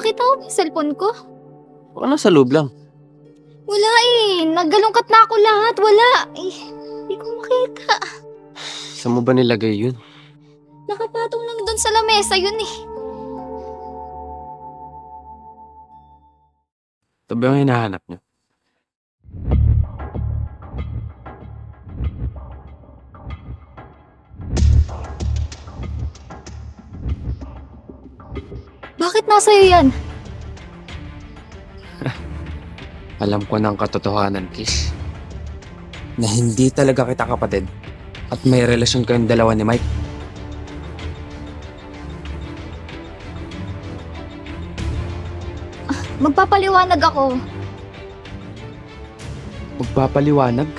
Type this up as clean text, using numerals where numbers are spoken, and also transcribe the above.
nakita mo yung cellphone ko? Baka nasa loob lang. Wala eh. Naggalungkat na ako lahat. Wala. Eh, hindi ko makita. Saan mo ba nilagay yun? Nakapatong lang doon sa lamesa yun eh. Ito ba yung hinahanap niyo? Bakit nasa'yo yan? Alam ko ng katotohanan, Kiss. Na hindi talaga kita kapatid. At may relasyon kayong dalawa ni Mike. Magpapaliwanag ako. Magpapaliwanag?